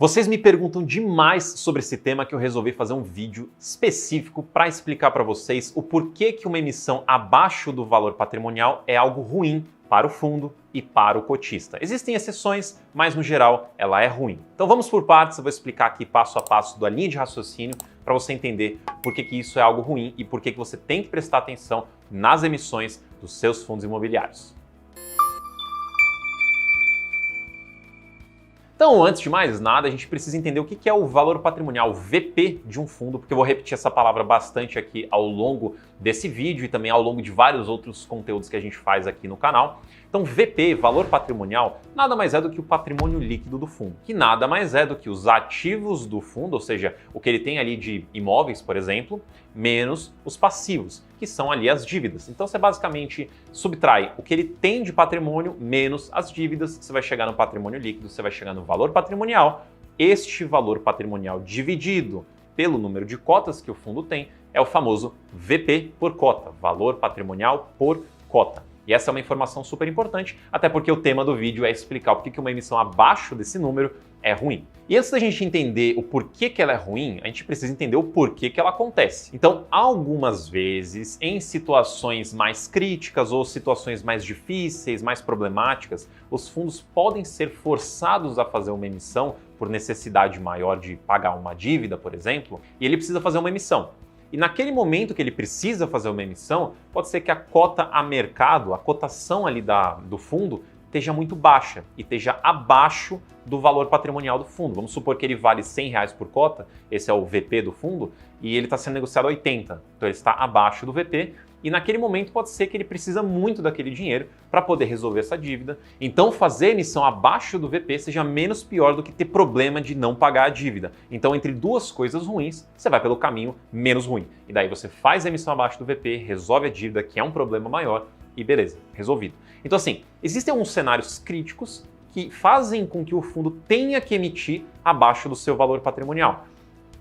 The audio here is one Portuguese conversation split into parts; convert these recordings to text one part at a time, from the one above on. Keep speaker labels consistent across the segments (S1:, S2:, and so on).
S1: Vocês me perguntam demais sobre esse tema que eu resolvi fazer um vídeo específico para explicar para vocês o porquê que uma emissão abaixo do valor patrimonial é algo ruim para o fundo e para o cotista. Existem exceções, mas no geral ela é ruim. Então vamos por partes, eu vou explicar aqui passo a passo da linha de raciocínio para você entender por que isso é algo ruim e por que você tem que prestar atenção nas emissões dos seus fundos imobiliários. Então, antes de mais nada, a gente precisa entender o que é o valor patrimonial, o VP de um fundo, porque eu vou repetir essa palavra bastante aqui ao longo desse vídeo e também ao longo de vários outros conteúdos que a gente faz aqui no canal. Então, VP, valor patrimonial, nada mais é do que o patrimônio líquido do fundo, que nada mais é do que os ativos do fundo, ou seja, o que ele tem ali de imóveis, por exemplo, menos os passivos, que são ali as dívidas. Então, você basicamente subtrai o que ele tem de patrimônio menos as dívidas, você vai chegar no patrimônio líquido, você vai chegar no valor patrimonial. Este valor patrimonial dividido pelo número de cotas que o fundo tem é o famoso VP por cota, valor patrimonial por cota. E essa é uma informação super importante, até porque o tema do vídeo é explicar por que uma emissão abaixo desse número é ruim. E antes da gente entender o porquê que ela é ruim, a gente precisa entender o porquê que ela acontece. Então, algumas vezes, em situações mais críticas ou situações mais difíceis, mais problemáticas, os fundos podem ser forçados a fazer uma emissão por necessidade maior de pagar uma dívida, por exemplo, e ele precisa fazer uma emissão. E naquele momento que ele precisa fazer uma emissão, pode ser que a cota a mercado, a cotação ali do fundo, esteja muito baixa e esteja abaixo do valor patrimonial do fundo. Vamos supor que ele vale R$100 por cota, esse é o VP do fundo, e ele está sendo negociado a 80, então ele está abaixo do VP, e naquele momento pode ser que ele precisa muito daquele dinheiro para poder resolver essa dívida. Então fazer a emissão abaixo do VP seja menos pior do que ter problema de não pagar a dívida. Então entre duas coisas ruins, você vai pelo caminho menos ruim. E daí você faz a emissão abaixo do VP, resolve a dívida, que é um problema maior, e beleza, resolvido. Então assim, existem alguns cenários críticos que fazem com que o fundo tenha que emitir abaixo do seu valor patrimonial.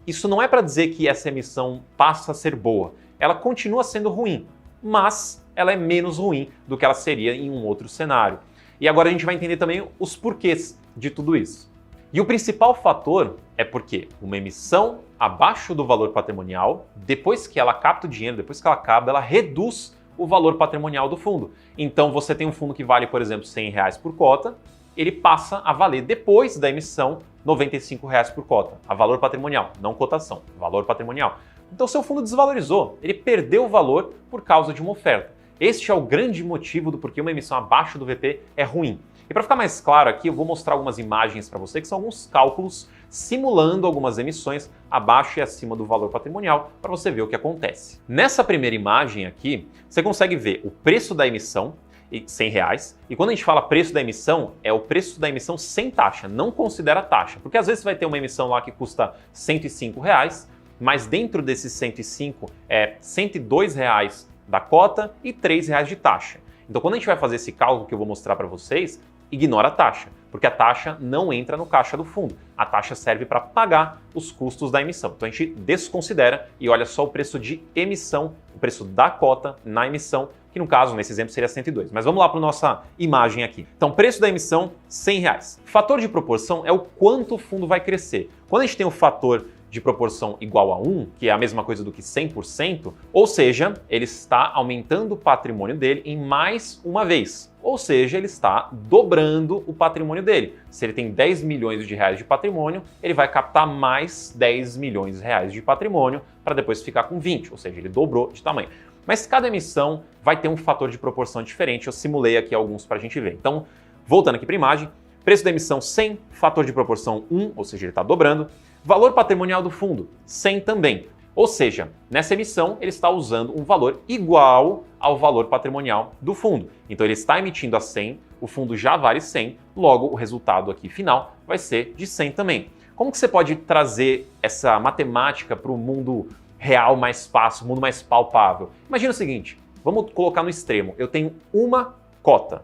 S1: Isso não é para dizer que essa emissão passa a ser boa. Ela continua sendo ruim, mas ela é menos ruim do que ela seria em um outro cenário. E agora a gente vai entender também os porquês de tudo isso. E o principal fator é porque uma emissão abaixo do valor patrimonial, depois que ela capta o dinheiro, depois que ela acaba, ela reduz o valor patrimonial do fundo. Então você tem um fundo que vale, por exemplo, R$100 por cota, ele passa a valer depois da emissão R$95 por cota. A valor patrimonial, não cotação, valor patrimonial. Então seu fundo desvalorizou, ele perdeu o valor por causa de uma oferta. Este é o grande motivo do porquê uma emissão abaixo do VP é ruim. E para ficar mais claro aqui, eu vou mostrar algumas imagens para você, que são alguns cálculos simulando algumas emissões abaixo e acima do valor patrimonial, para você ver o que acontece. Nessa primeira imagem aqui, você consegue ver o preço da emissão, R$100, e quando a gente fala preço da emissão, é o preço da emissão sem taxa, não considera taxa, porque às vezes você vai ter uma emissão lá que custa R$105, mas dentro desses 105 é R$102 da cota e R$3 de taxa. Então quando a gente vai fazer esse cálculo que eu vou mostrar para vocês, ignora a taxa, porque a taxa não entra no caixa do fundo. A taxa serve para pagar os custos da emissão. Então a gente desconsidera e olha só o preço de emissão, o preço da cota na emissão, que no caso, nesse exemplo, seria 102. Mas vamos lá para a nossa imagem aqui. Então, preço da emissão, R$100. Fator de proporção é o quanto o fundo vai crescer. Quando a gente tem o fator de proporção igual a 1, que é a mesma coisa do que 100%, ou seja, ele está aumentando o patrimônio dele em mais uma vez. Ou seja, ele está dobrando o patrimônio dele. Se ele tem 10 milhões de reais de patrimônio, ele vai captar mais 10 milhões de reais de patrimônio para depois ficar com 20, ou seja, ele dobrou de tamanho. Mas cada emissão vai ter um fator de proporção diferente, eu simulei aqui alguns para a gente ver. Então, voltando aqui para a imagem, preço da emissão 100, fator de proporção 1, ou seja, ele está dobrando. Valor patrimonial do fundo, 100 também. Ou seja, nessa emissão ele está usando um valor igual ao valor patrimonial do fundo. Então ele está emitindo a 100, o fundo já vale 100, logo o resultado aqui final vai ser de 100 também. Como que você pode trazer essa matemática para o mundo real mais fácil, mundo mais palpável? Imagina o seguinte, vamos colocar no extremo, eu tenho uma cota.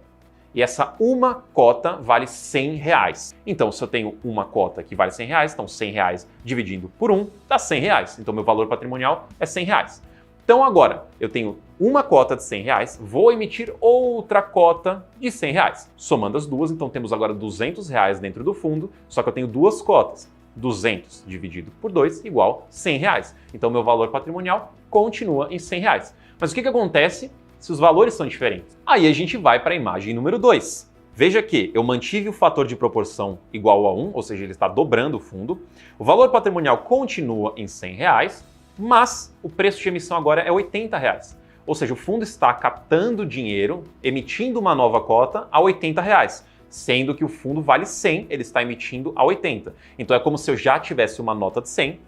S1: E essa uma cota vale R$100. Então, se eu tenho uma cota que vale R$100, então R$100 dividindo por 1 dá R$100. Então, meu valor patrimonial é R$100. Então agora, eu tenho uma cota de R$100, vou emitir outra cota de R$100. Somando as duas, então temos agora R$200 dentro do fundo, só que eu tenho duas cotas. 200 dividido por 2 igual R$100. Então meu valor patrimonial continua em R$100. Mas o que acontece se os valores são diferentes? Aí a gente vai para a imagem número 2. Veja que eu mantive o fator de proporção igual a 1, ou seja, ele está dobrando o fundo. O valor patrimonial continua em R$100, mas o preço de emissão agora é R$80. Ou seja, o fundo está captando dinheiro, emitindo uma nova cota a R$80, sendo que o fundo vale 100, ele está emitindo a 80. Então é como se eu já tivesse uma nota de 100,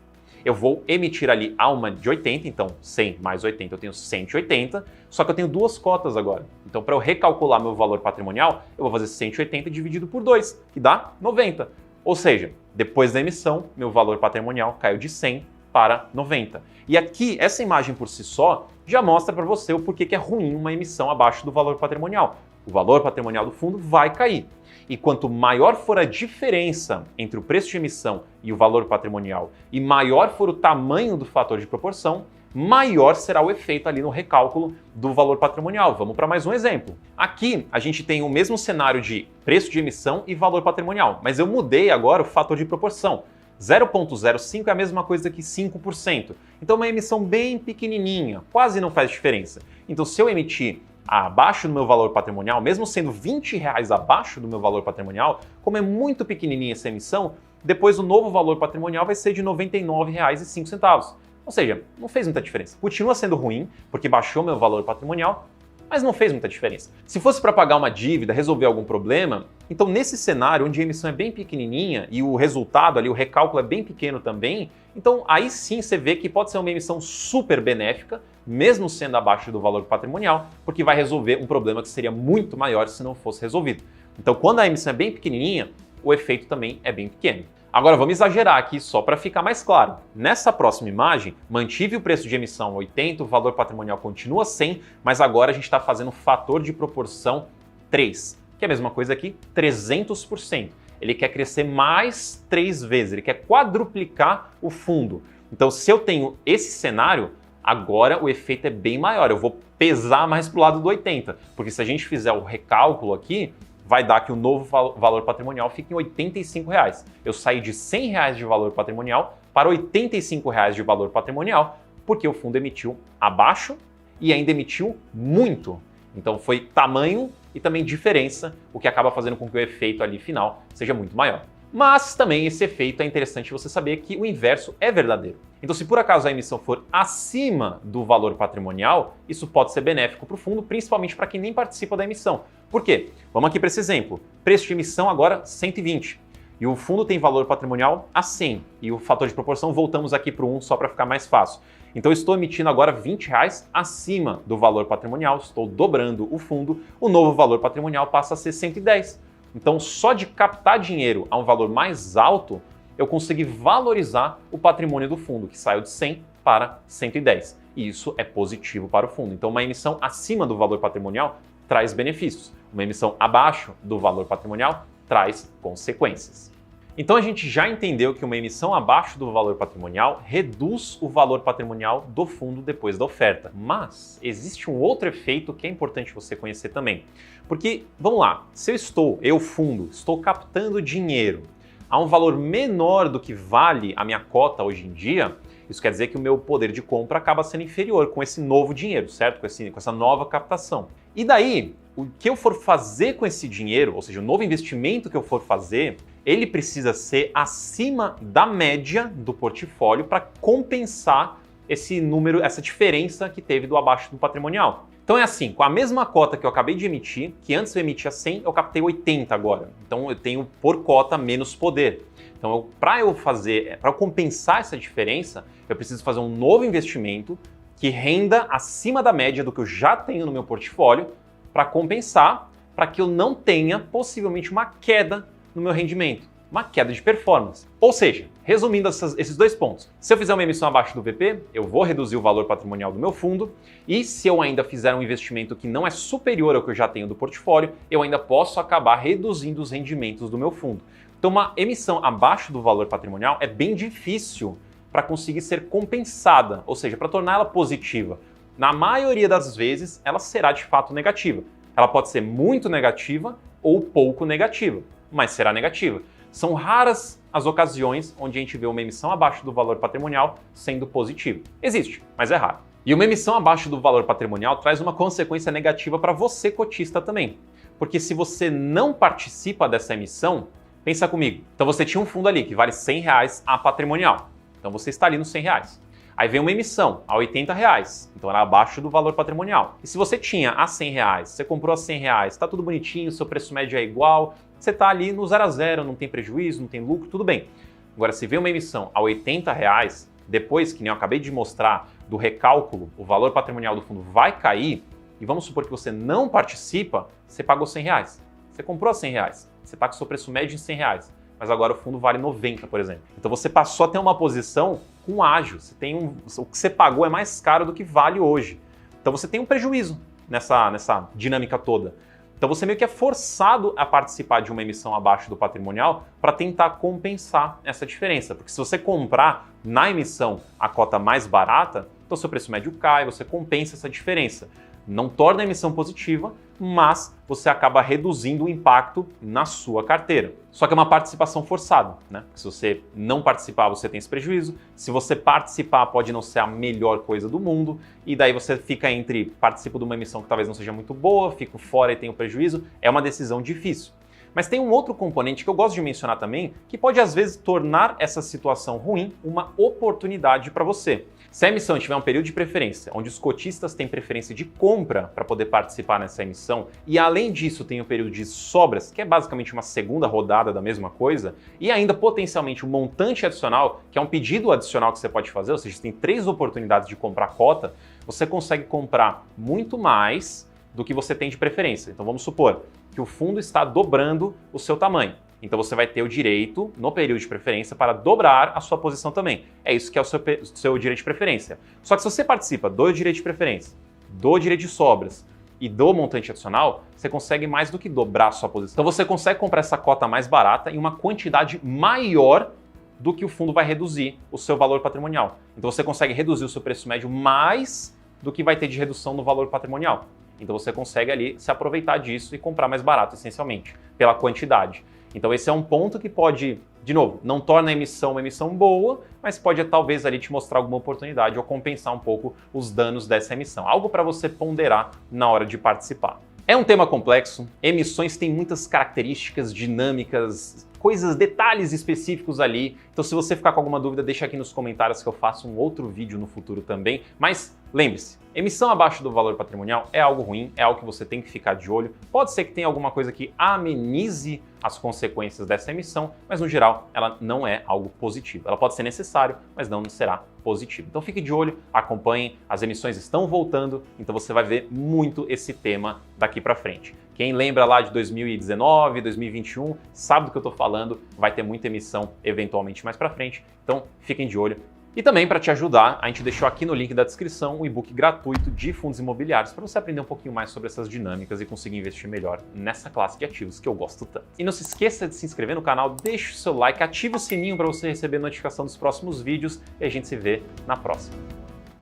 S1: eu vou emitir ali a uma de 80, então 100 mais 80 eu tenho 180, só que eu tenho duas cotas agora. Então para eu recalcular meu valor patrimonial, eu vou fazer 180 dividido por 2, que dá 90. Ou seja, depois da emissão, meu valor patrimonial caiu de 100 para 90. E aqui, essa imagem por si só já mostra para você o porquê que é ruim uma emissão abaixo do valor patrimonial. O valor patrimonial do fundo vai cair. E quanto maior for a diferença entre o preço de emissão e o valor patrimonial, e maior for o tamanho do fator de proporção, maior será o efeito ali no recálculo do valor patrimonial. Vamos para mais um exemplo. Aqui a gente tem o mesmo cenário de preço de emissão e valor patrimonial, mas eu mudei agora o fator de proporção. 0,05 é a mesma coisa que 5%. Então uma emissão bem pequenininha, quase não faz diferença. Então se eu emitir abaixo do meu valor patrimonial, mesmo sendo R$20 abaixo do meu valor patrimonial, como é muito pequenininha essa emissão, depois o novo valor patrimonial vai ser de R$ 99,05. Ou seja, não fez muita diferença. Continua sendo ruim, porque baixou meu valor patrimonial, mas não fez muita diferença. Se fosse para pagar uma dívida, resolver algum problema, então nesse cenário onde a emissão é bem pequenininha e o resultado ali, o recálculo é bem pequeno também, então aí sim você vê que pode ser uma emissão super benéfica, mesmo sendo abaixo do valor patrimonial, porque vai resolver um problema que seria muito maior se não fosse resolvido. Então quando a emissão é bem pequenininha, o efeito também é bem pequeno. Agora vamos exagerar aqui só para ficar mais claro. Nessa próxima imagem, mantive o preço de emissão 80, o valor patrimonial continua 100, mas agora a gente está fazendo fator de proporção 3, que é a mesma coisa aqui, 300%. Ele quer crescer mais 3 vezes, ele quer quadruplicar o fundo. Então se eu tenho esse cenário, agora o efeito é bem maior, eu vou pesar mais para o lado do 80, porque se a gente fizer o recálculo aqui, vai dar que o novo valor patrimonial fica em R$85. Eu saí de R$100 de valor patrimonial para R$85 de valor patrimonial, porque o fundo emitiu abaixo e ainda emitiu muito. Então foi tamanho e também diferença, o que acaba fazendo com que o efeito ali final seja muito maior. Mas também esse efeito é interessante você saber que o inverso é verdadeiro. Então se por acaso a emissão for acima do valor patrimonial, isso pode ser benéfico para o fundo, principalmente para quem nem participa da emissão. Por quê? Vamos aqui para esse exemplo. Preço de emissão agora 120. E o fundo tem valor patrimonial a 100. E o fator de proporção voltamos aqui para o 1 só para ficar mais fácil. Então eu estou emitindo agora R$20 acima do valor patrimonial, estou dobrando o fundo, o novo valor patrimonial passa a ser 110. Então só de captar dinheiro a um valor mais alto, eu consegui valorizar o patrimônio do fundo, que saiu de 100 para 110. E isso é positivo para o fundo. Então uma emissão acima do valor patrimonial traz benefícios. Uma emissão abaixo do valor patrimonial traz consequências. Então a gente já entendeu que uma emissão abaixo do valor patrimonial reduz o valor patrimonial do fundo depois da oferta. Mas existe um outro efeito que é importante você conhecer também. Porque, vamos lá, se eu fundo, estou captando dinheiro a um valor menor do que vale a minha cota hoje em dia, isso quer dizer que o meu poder de compra acaba sendo inferior com esse novo dinheiro, certo? Com essa nova captação. E daí, o que eu for fazer com esse dinheiro, ou seja, o novo investimento que eu for fazer, ele precisa ser acima da média do portfólio para compensar esse número, essa diferença que teve do abaixo do patrimonial. Então é assim, com a mesma cota que eu acabei de emitir, que antes eu emitia 100, eu captei 80 agora. Então eu tenho por cota menos poder. Então para eu compensar essa diferença, eu preciso fazer um novo investimento que renda acima da média do que eu já tenho no meu portfólio para compensar, para que eu não tenha possivelmente uma queda no meu rendimento, uma queda de performance. Ou seja, resumindo esses dois pontos, se eu fizer uma emissão abaixo do VP, eu vou reduzir o valor patrimonial do meu fundo, e se eu ainda fizer um investimento que não é superior ao que eu já tenho do portfólio, eu ainda posso acabar reduzindo os rendimentos do meu fundo. Então uma emissão abaixo do valor patrimonial é bem difícil para conseguir ser compensada, ou seja, para torná-la positiva. Na maioria das vezes, ela será de fato negativa. Ela pode ser muito negativa ou pouco negativa, mas será negativa. São raras as ocasiões onde a gente vê uma emissão abaixo do valor patrimonial sendo positiva. Existe, mas é raro. E uma emissão abaixo do valor patrimonial traz uma consequência negativa para você, cotista, também. Porque se você não participa dessa emissão, pensa comigo. Então você tinha um fundo ali que vale R$100 a patrimonial. Então você está ali nos R$100. Aí vem uma emissão a R$80, então era abaixo do valor patrimonial. E se você tinha a R$100, você comprou a R$100, está tudo bonitinho, seu preço médio é igual, você está ali no 0 a 0, não tem prejuízo, não tem lucro, tudo bem. Agora, se vem uma emissão a R$80, depois, que nem eu acabei de mostrar, do recálculo, o valor patrimonial do fundo vai cair, e vamos supor que você não participa, você pagou R$100. Você comprou a R$100, você está com o seu preço médio em R$100, mas agora o fundo vale 90, por exemplo. Então você passou a ter uma posição com ágio. O que você pagou é mais caro do que vale hoje. Então você tem um prejuízo nessa dinâmica toda. Então você meio que é forçado a participar de uma emissão abaixo do patrimonial para tentar compensar essa diferença. Porque se você comprar na emissão a cota mais barata, então seu preço médio cai, você compensa essa diferença. Não torna a emissão positiva, mas você acaba reduzindo o impacto na sua carteira. Só que é uma participação forçada, né? Porque se você não participar, você tem esse prejuízo. Se você participar, pode não ser a melhor coisa do mundo. E daí você fica entre participo de uma emissão que talvez não seja muito boa, fico fora e tenho prejuízo. É uma decisão difícil. Mas tem um outro componente que eu gosto de mencionar também, que pode às vezes tornar essa situação ruim uma oportunidade para você. Se a emissão tiver um período de preferência, onde os cotistas têm preferência de compra para poder participar nessa emissão, e além disso tem o período de sobras, que é basicamente uma segunda rodada da mesma coisa, e ainda potencialmente um montante adicional, que é um pedido adicional que você pode fazer, ou seja, você tem 3 oportunidades de comprar cota, você consegue comprar muito mais do que você tem de preferência. Então vamos supor que o fundo está dobrando o seu tamanho. Então você vai ter o direito, no período de preferência, para dobrar a sua posição também. É isso que é o seu direito de preferência. Só que se você participa do direito de preferência, do direito de sobras e do montante adicional, você consegue mais do que dobrar a sua posição. Então você consegue comprar essa cota mais barata em uma quantidade maior do que o fundo vai reduzir o seu valor patrimonial. Então você consegue reduzir o seu preço médio mais do que vai ter de redução no valor patrimonial. Então você consegue ali se aproveitar disso e comprar mais barato, essencialmente, pela quantidade. Então esse é um ponto que pode, de novo, não torna a emissão uma emissão boa, mas pode talvez ali te mostrar alguma oportunidade ou compensar um pouco os danos dessa emissão. Algo para você ponderar na hora de participar. É um tema complexo, emissões têm muitas características, dinâmicas, coisas, detalhes específicos ali. Então se você ficar com alguma dúvida, deixa aqui nos comentários que eu faço um outro vídeo no futuro também. Mas lembre-se, emissão abaixo do valor patrimonial é algo ruim, é algo que você tem que ficar de olho. Pode ser que tenha alguma coisa que amenize as consequências dessa emissão, mas no geral ela não é algo positivo. Ela pode ser necessário, mas não será positivo. Então fique de olho, acompanhem, as emissões estão voltando, então você vai ver muito esse tema daqui para frente. Quem lembra lá de 2019, 2021, sabe do que eu estou falando, vai ter muita emissão eventualmente mais para frente, então fiquem de olho. E também, para te ajudar, a gente deixou aqui no link da descrição um e-book gratuito de fundos imobiliários para você aprender um pouquinho mais sobre essas dinâmicas e conseguir investir melhor nessa classe de ativos que eu gosto tanto. E não se esqueça de se inscrever no canal, deixe o seu like, ative o sininho para você receber notificação dos próximos vídeos e a gente se vê na próxima.